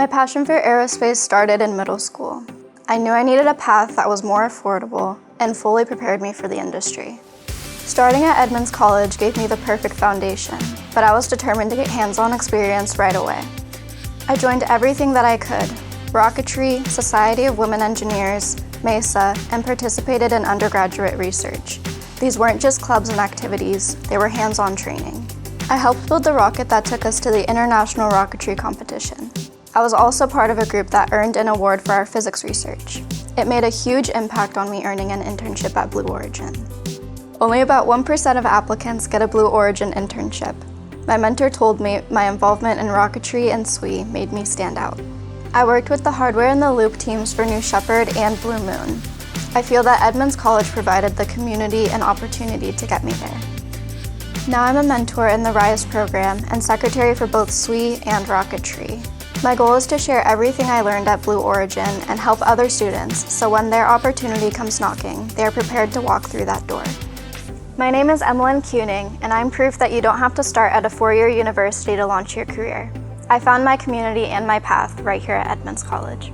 My passion for aerospace started in middle school. I knew I needed a path that was more affordable and fully prepared me for the industry. Starting at Edmonds College gave me the perfect foundation, but I was determined to get hands-on experience right away. I joined everything that I could: Rocketry, Society of Women Engineers, MESA, and participated in undergraduate research. These weren't just clubs and activities, they were hands-on training. I helped build the rocket that took us to the International Rocketry Competition. I was also part of a group that earned an award for our physics research. It made a huge impact on me earning an internship at Blue Origin. Only about 1% of applicants get a Blue Origin internship. My mentor told me my involvement in rocketry and SWE made me stand out. I worked with the hardware and the loop teams for New Shepard and Blue Moon. I feel that Edmonds College provided the community and opportunity to get me there. Now I'm a mentor in the RISE program and secretary for both SWE and Rocketry. My goal is to share everything I learned at Blue Origin and help other students, so when their opportunity comes knocking, they are prepared to walk through that door. My name is Emmalynn Kuenning, and I'm proof that you don't have to start at a four-year university to launch your career. I found my community and my path right here at Edmonds College.